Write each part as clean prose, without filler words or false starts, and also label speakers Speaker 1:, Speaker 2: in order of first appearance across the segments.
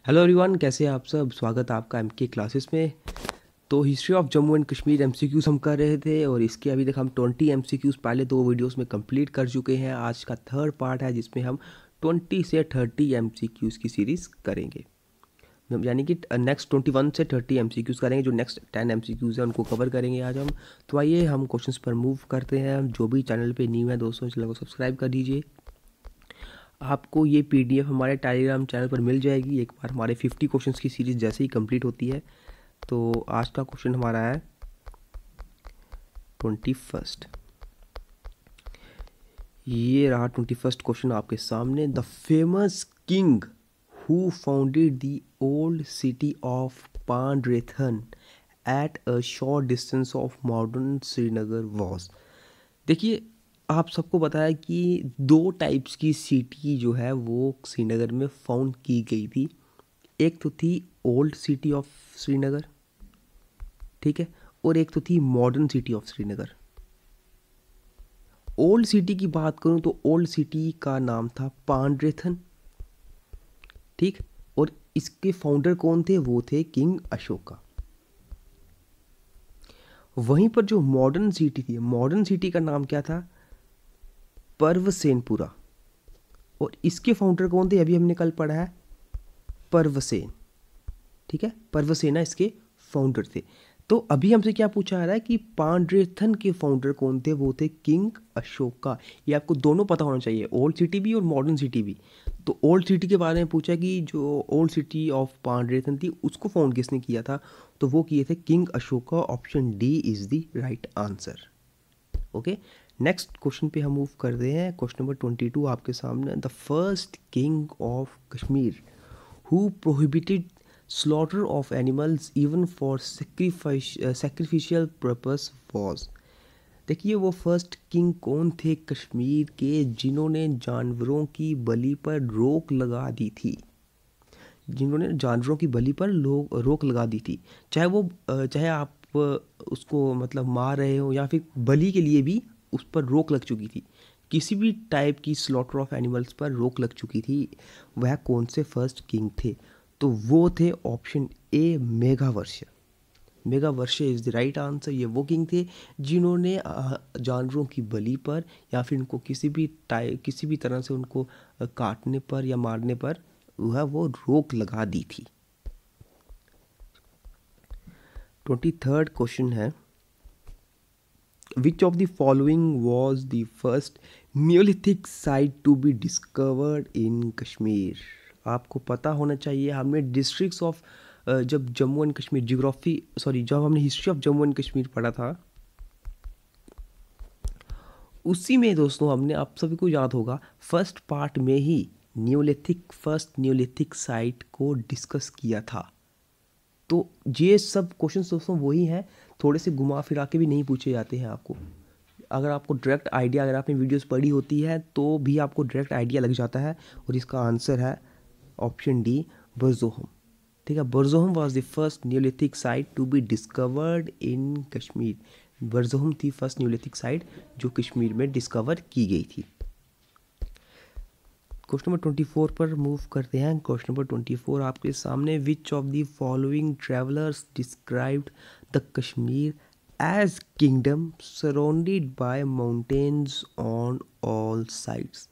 Speaker 1: Hello everyone, कैसे हैं आप सब। स्वागत है आपका एमके क्लासेस में। तो history of Jammu and Kashmir MCQs हम कर रहे थे और इसके अभी तक हम 20 एमसीक्यूज़ पहले 2 वीडियोस में कंप्लीट कर चुके हैं। आज का थर्ड पार्ट है जिसमें हम 20 से 30 एमसीक्यूज़ की सीरीज़ करेंगे। यानी कि नेक्स्ट 21 से 30 एमसीक्यूज़ करेंगे। जो नेक्स्ट 10 एमसीक्यूज़ हैं उनको कवर करेंगे आज हम। तो आइए हम क्वेश्चंस पर मूव करते हैं। जो भी चैनल पे न्यू है दोस्तों, चैनल को सब्सक्राइब कर दीजिए। आपको ये पीडीएफ हमारे टेलीग्राम चैनल पर मिल जाएगी एक बार हमारे 50 क्वेश्चंस की सीरीज़ जैसे ही कंप्लीट होती है। तो आज का क्वेश्चन हमारा है 21। ये रहा 21 क्वेश्चन आपके सामने। The famous king who founded the old city of Pandrethan at a short distance of modern Srinagar was. देखिए, आप सबको पता है कि 2 टाइप्स की सिटी जो है वो श्रीनगर में फाउंड की गई थी। एक तो थी ओल्ड सिटी ऑफ श्रीनगर, ठीक है, और एक तो थी modern city of Srinagar. Old city की बात करूं तो ओल्ड सिटी का नाम था पांड्रेथन, ठीक। और इसके फाउंडर कौन थे? वो थे किंग अशोका। वहीं पर जो मॉडर्न सिटी थी, मॉडर्न सिटी का नाम क्या था? पर्वसेनपुरा। और इसके फाउंडर कौन थे? अभी हमने कल पढ़ा है, पर्वसेन, ठीक है। पर्वसेना इसके फाउंडर थे। तो अभी हमसे क्या पूछा जा रहा है कि पांड्रेथन के फाउंडर कौन थे? वो थे किंग अशोका। ये आपको दोनों पता होना चाहिए, ओल्ड सिटी भी और मॉडर्न सिटी भी। तो ओल्ड सिटी के बारे में पूछा कि जो ओल्ड सिटी ऑफ पांड्रेथन थी उसको फाउंड किसने किया था? तो वो किए थे king Ashoka. Option D is the right answer. Okay, next question पे हम मूव करते हैं। क्वेश्चन नंबर 22 आपके सामने। The first king of Kashmir who prohibited slaughter of animals even for sacrificial purpose was। देखिए, वो फर्स्ट किंग कौन थे कश्मीर के जिन्होंने जानवरों की बलि पर रोक लगा दी थी? जिन्होंने जानवरों की बलि पर रोक लगा दी थी। चाहे आप उसको मतलब मार रहे हो या फिर बलि के लिए भी उस पर रोक लग चुकी थी। किसी भी टाइप की स्लॉटर ऑफ एनिमल्स पर रोक लग चुकी थी। वह कौन से फर्स्ट किंग थे? तो वो थे option A, Meghavarsha. Meghavarsha is the right answer. ये वो किंग थे जिन्होंने जानवरों की बलि पर या फिर उनको किसी भी तरह से उनको काटने पर या मारने पर वह वो रोक लगा दी थी। 23rd क्वेश्चन है, which of the following was the first neolithic site to be discovered in Kashmir? आपको पता होना चाहिए। हमने डिस्ट्रिक्ट्स ऑफ जब जम्मू एंड कश्मीर जब हमने history of Jammu and Kashmir पढ़ा था उसी में दोस्तों हमने, आप सभी को याद होगा, फर्स्ट पार्ट में ही फर्स्ट न्यूलिथिक साइट को डिस्कस किया था। तो ये सब क्वेश्चन दोस्तों वही हैं, थोड़े से घुमा फिरा के भी नहीं पूछे जाते हैं आपको। अगर आपको डायरेक्ट आइडिया, अगर आपने वीडियोस पढ़ी होती है तो भी आपको डायरेक्ट आइडिया लग जाता है। और इसका आंसर है ऑप्शन डी, बरजोहम, ठीक है। Burzahom was the first neolithic site to be discovered in Kashmir. Burzahom थी फर्स्ट न्यूलिथिक साइट जो कश्मीर में डिस्कवर की गई थी। क्वेश्चन नंबर 24 पर मूव करते हैं। क्वेश्चन नंबर 24 आपके सामने। Which of the following travellers described the Kashmir as kingdom surrounded by mountains on all sides?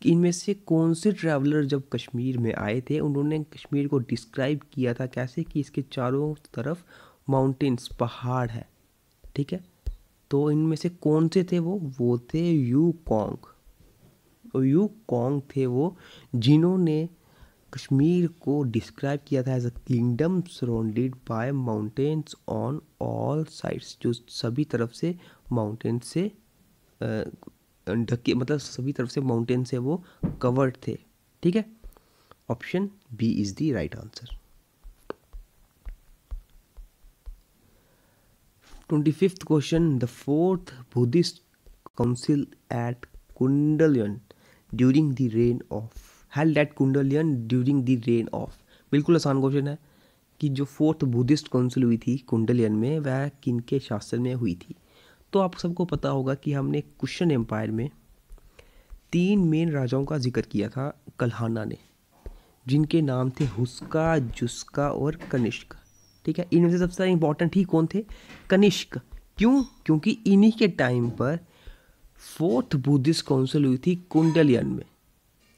Speaker 1: इनमें से कौन से ट्रैवलर जब कश्मीर में आए थे उन्होंने कश्मीर को डिस्क्राइब किया था कैसे कि इसके चारों तरफ माउंटेन्स, पहाड़ है, ठीक है। तो इनमें से कौन से थे वो थे यूकोंग। यूकोंग थे वो जिन्होंने कश्मीर को डिस्क्राइब किया था as a kingdom surrounded by mountains on all sides, जो सभी तरफ से माउंटेन से ढके, मतलब सभी तरफ से माउंटेन से वो कवर्ड थे, ठीक है। Option B is the right answer. 25th question. The fourth Buddhist council at Kundalvan during the reign of held at Kundalvan during the reign of. बिल्कुल आसान क्वेश्चन है कि जो फोर्थ बुद्धिस्ट काउंसिल हुई थी कुंडलियन में वह किनके शासन में हुई थी? तो आप सबको पता होगा कि हमने कुशन एम्पायर में 3 मेन राजाओं का जिक्र किया था कल्हाना ने, जिनके नाम थे हुस्का, जुस्का और कनिष्क। ठीक है, इनमें से सबसे ज़्यादा इंपॉर्टेंट ही कौन थे? कनिष्क। क्यों? क्योंकि इन्हीं के टाइम पर 4th बुद्धिस्ट काउंसिल हुई थी कुंडलियन में।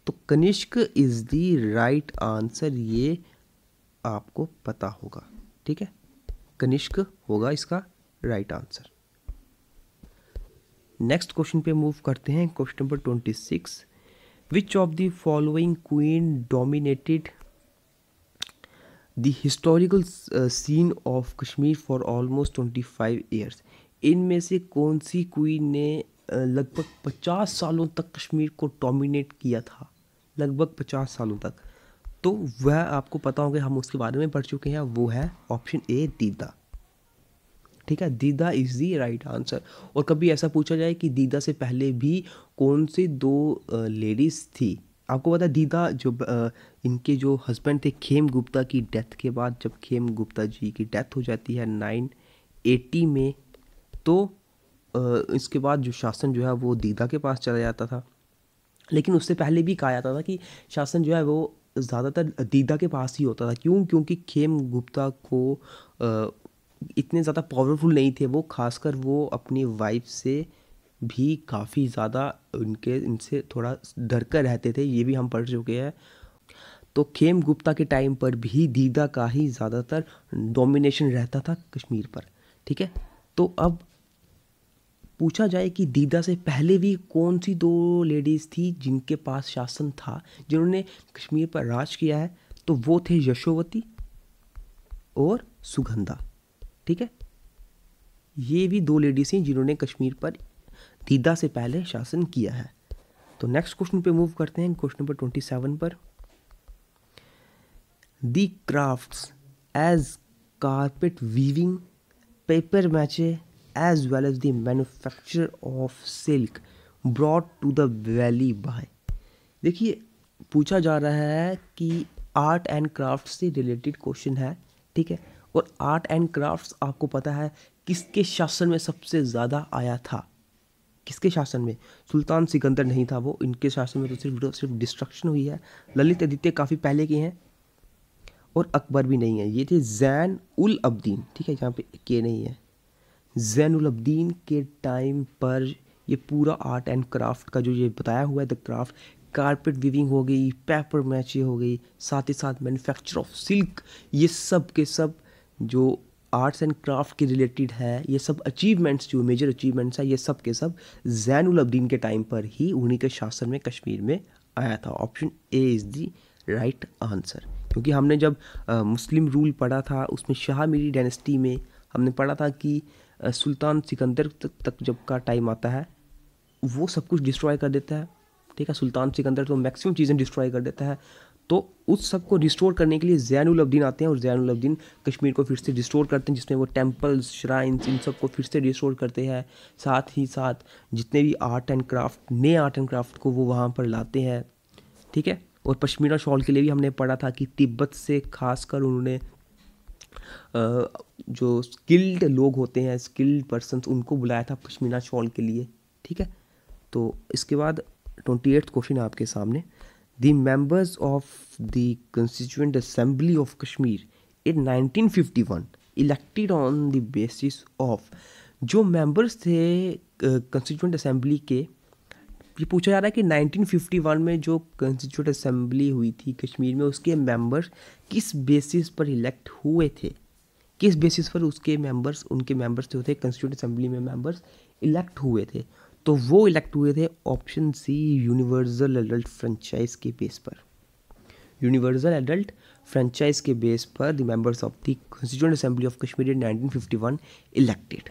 Speaker 1: तो Kanishka is the right answer, ये आपको पता होगा। ठीक है, कनिष्क होगा इसका राइट आंसर। नेक्स्ट क्वेश्चन पे मूव करते हैं, question number 26। Which of the following queen dominated the historical scene of Kashmir for almost 25 years? इनमें से कौन सी क्वीन ने लगभग 50 सालों तक कश्मीर को डोमिनेट किया था? लगभग 50 सालों तक। तो वह आपको पता होगा, हम उसके बारे में पढ़ चुके हैं, वो है ऑप्शन ए दीदा। ठीक है, दीदा इज दी राइट आंसर। और कभी ऐसा पूछा जाए कि दीदा से पहले भी कौन सी दो लेडीज़ थी? आपको पता है दीदा जो इनके जो हस्बैंड थे खेम गुप्ता की डेथ के बाद, जब खेम गुप्ता जी की डेथ हो जाती है 980 में, तो इसके बाद जो शासन जो है वो दीदा के पास चला जाता था। लेकिन उससे पहले भी कहा जाता था कि शासन जो है वो ज़्यादातर दीदा के पास ही होता था। क्यों? क्योंकि खेम गुप्ता को इतने ज़्यादा पावरफुल नहीं थे वो, खासकर वो अपनी वाइफ से भी काफ़ी ज़्यादा इनसे थोड़ा डर कर रहते थे, ये भी हम पढ़ चुके हैं। तो खेम गुप्ता के टाइम पर भी दीदा का ही ज़्यादातर डोमिनेशन रहता था कश्मीर पर। ठीक है, तो अब पूछा जाए कि दीदा से पहले भी कौन सी दो लेडीज़ थी जिनके पास शासन था, जिन्होंने कश्मीर पर राज किया है? तो वो थे यशोवती और सुगंधा। ठीक है, ये भी दो लेडीज़ हैं जिन्होंने कश्मीर पर दीदा से पहले शासन किया है। तो नेक्स्ट क्वेश्चन पे मूव करते हैं, क्वेश्चन नंबर 27 पर। The crafts as carpet weaving, paper mache as well as the manufacture of silk brought to the valley by। देखिए, पूछा जा रहा है कि आर्ट एंड क्राफ्ट से रिलेटेड क्वेश्चन है। ठीक है, और आर्ट एंड क्राफ्ट्स आपको पता है किसके शासन में सबसे ज़्यादा आया था? किसके शासन में? सुल्तान सिकंदर नहीं था वो, इनके शासन में तो सिर्फ डिस्ट्रक्शन हुई है। ललित आदित्य काफ़ी पहले के हैं, और अकबर भी नहीं है। ये थे जैन उल अब्दीन। ठीक है, यहाँ पे के नहीं है। ज़ैनुल अब्दीन के टाइम पर ये पूरा आर्ट एंड क्राफ्ट का जो ये बताया हुआ है, द क्राफ्ट, कारपेट वीविंग हो गई, पेपर मैचे हो गई, साथ ही साथ मैन्युफैक्चर ऑफ सिल्क, ये सब के सब जो आर्ट्स एंड क्राफ्ट के रिलेटेड है, ये सब अचीवमेंट्स जो मेजर अचीवमेंट्स है, ये सब के सब ज़ैनुल अब्दीन के टाइम पर ही उन्हीं के शासन में कश्मीर में आया था। Option A is the right answer. क्योंकि हमने जब मुस्लिम रूल पढ़ा था उसमें शाह मीरी डायनेस्टी में हमने पढ़ा था कि सुल्तान सिकंदर तक जब का टाइम आता है वो सब कुछ डिस्ट्रॉय कर देता है। ठीक है, सुल्तान सिकंदर तो मैक्सिमम चीज़ें डिस्ट्रॉय कर देता है। तो उस सब को रिस्टोर करने के लिए ज़ैनुल अब्दीन आते हैं और ज़ैनुल अब्दीन कश्मीर को फिर से रिस्टोर करते हैं, जिसमें वो टेम्पल्स, श्राइन्स, इन सब को फिर से रिस्टोर करते हैं। साथ ही साथ जितने भी आर्ट एंड क्राफ्ट, नए आर्ट एंड क्राफ्ट को वो वहाँ पर लाते हैं। ठीक है, और पश्मीना शॉल के लिए भी हमने पढ़ा था कि तिब्बत से खासकर उन्होंने जो स्किल्ड लोग होते हैं, स्किल्ड पर्सन्स, उनको बुलाया था पश्मीना शॉल के लिए। ठीक है, तो इसके बाद 28th क्वेश्चन आपके सामने। The members of the constituent assembly of Kashmir in 1951 elected on the basis of. जो मेंबर्स थे कंस्टिट्यूएंट असेंबली के, ये पूछा जा रहा है कि 1951 में जो कंस्टिट्यूएंट असेंबली हुई थी कश्मीर में, उसके मेंबर्स किस बेसिस पर इलेक्ट हुए थे? किस बेसिस पर उसके मेंबर्स, उनके मेंबर्स जो थे कंस्टिट्यूएंट असेंबली में मेंबर्स इलेक्ट हुए थे? तो वो इलेक्ट हुए थे option C, universal adult franchise के बेस पर। यूनिवर्सल एडल्ट फ्रेंचाइज के बेस पर the members of the constituent assembly of Kashmir in 1951 elected.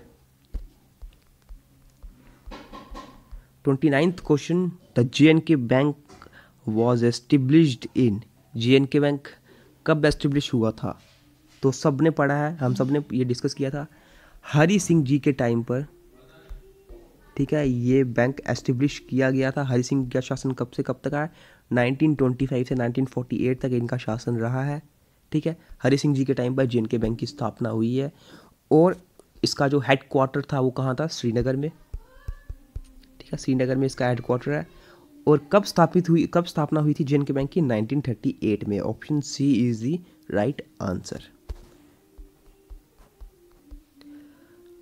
Speaker 1: 29th question. The JNK bank was established in. JNK bank कब एस्टिब्लिश हुआ था? तो सब ने पढ़ा है, हम सब ने ये डिस्कस किया था हरि सिंह जी के टाइम पर। ठीक है, ये बैंक एस्टिब्लिश किया गया था। हरि सिंह का शासन कब से कब तक आया? 1925 से 1948 तक इनका शासन रहा है। ठीक है, हरि सिंह जी के टाइम पर JNK बैंक की स्थापना हुई है, और इसका जो हेड क्वार्टर था वो कहाँ था? श्रीनगर में। ठीक है, श्रीनगर में इसका हेड क्वार्टर है। और कब स्थापना हुई थी जे.एन.के बैंक की? 1938 में। Option C is the right answer.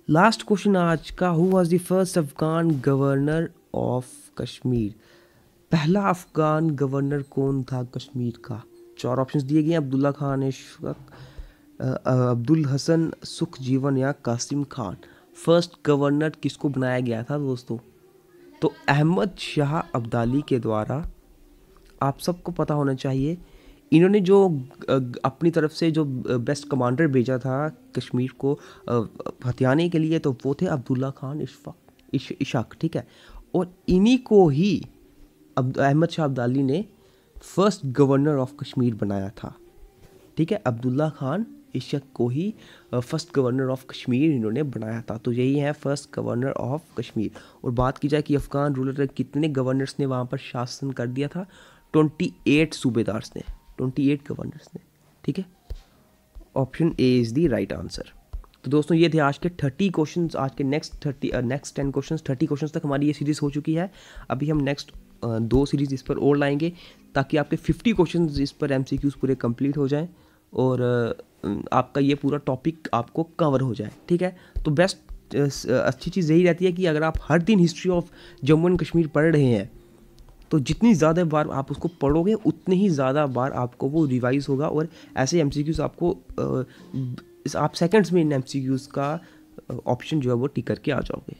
Speaker 1: Last question आज का, who was the first Afghan governor of Kashmir? पहला अफगान गवर्नर कौन था कश्मीर का? 4 ऑप्शंस दिए गए हैं, अब्दुल्ला खान, इशफक, अब्दुल हसन, सुखजीवन या कासिम खान। फर्स्ट गवर्नर किसको बनाया गया था दोस्तों? तो अहमद शाह अब्दाली के द्वारा। आप सबको पता होना चाहिए, इन्होंने जो अपनी तरफ से जो बेस्ट कमांडर भेजा था कश्मीर को हथियाने के लिए, तो वो थे अब्दुल्ला खान इशाक, ठीक है। और इन्हीं को ही अहमद शाह अब्दाली ने फर्स्ट गवर्नर ऑफ कश्मीर बनाया था, ठीक है। अब्दुल्ला खान इशाक को ही फर्स्ट गवर्नर ऑफ कश्मीर इन्होंने बनाया था। तो यही है फर्स्ट गवर्नर ऑफ कश्मीर। और बात की जाए कि अफगान रूलर कितने गवर्नर्स ने वहाँ पर शासन कर दिया था? 28 सूबेदार्स ने, 28 गवर्नर्स ने, ठीक है। Option A is the right answer. तो दोस्तों ये थे आज के 30 क्वेश्चंस। आज के नेक्स्ट 10 क्वेश्चंस, 30 क्वेश्चंस तक हमारी ये सीरीज़ हो चुकी है। अभी हम नेक्स्ट 2 सीरीज़ इस पर और लाएंगे ताकि आपके 50 क्वेश्चंस इस पर MCQs पूरे कंप्लीट हो जाएं और आपका ये पूरा टॉपिक आपको कवर हो जाए, ठीक है। तो बेस्ट अच्छी चीज़ यही रहती है कि अगर आप हर दिन history of Jammu and Kashmir पढ़ रहे हैं, तो जितनी ज़्यादा बार आप उसको पढ़ोगे उतनी ही ज़्यादा बार आपको वो रिवाइज होगा और ऐसे MCQs आपको आप सेकंड्स में इन MCQs का ऑप्शन जो है वो टिक करके आ जाओगे।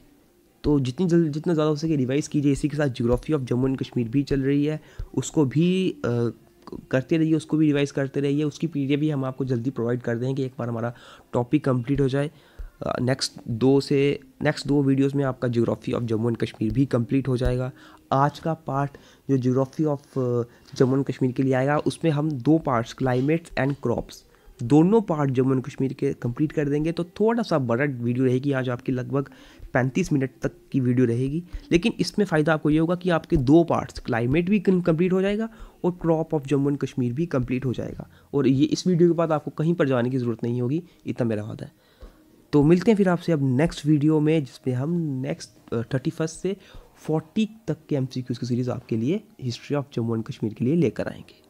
Speaker 1: तो जितना ज़्यादा हो सके रिवाइज़ कीजिए। इसी के साथ geography of Jammu and Kashmir भी चल रही है, उसको भी करते रहिए, उसको भी रिवाइज़ करते रहिए। उसकी PDF भी हम आपको जल्दी प्रोवाइड कर देंगे एक बार हमारा टॉपिक कंप्लीट हो जाए। नेक्स्ट 2 वीडियोस में आपका geography of Jammu and Kashmir भी कंप्लीट हो जाएगा। आज का पार्ट जो geography of Jammu and Kashmir के लिए आएगा, उसमें हम 2 पार्ट्स, क्लाइमेट्स एंड क्रॉप्स, दोनों पार्ट जम्मू एंड कश्मीर के कंप्लीट कर देंगे। तो थोड़ा सा बड़ा वीडियो रहेगी आज आपकी, लगभग 35 मिनट तक की वीडियो रहेगी। लेकिन इसमें फ़ायदा आपको ये होगा कि आपके 2 पार्ट्स, क्लाइमेट भी कंप्लीट हो जाएगा और crop of Jammu and Kashmir भी कंप्लीट हो जाएगा। और ये इस वीडियो के बाद आपको कहीं पर जाने की ज़रूरत नहीं होगी, इतना मेरा वादा है। तो मिलते हैं फिर आपसे अब नेक्स्ट वीडियो में, जिसमें हम नेक्स्ट 31 से 40 तक के MCQs की सीरीज़ आपके लिए history of Jammu and Kashmir के लिए लेकर आएंगे।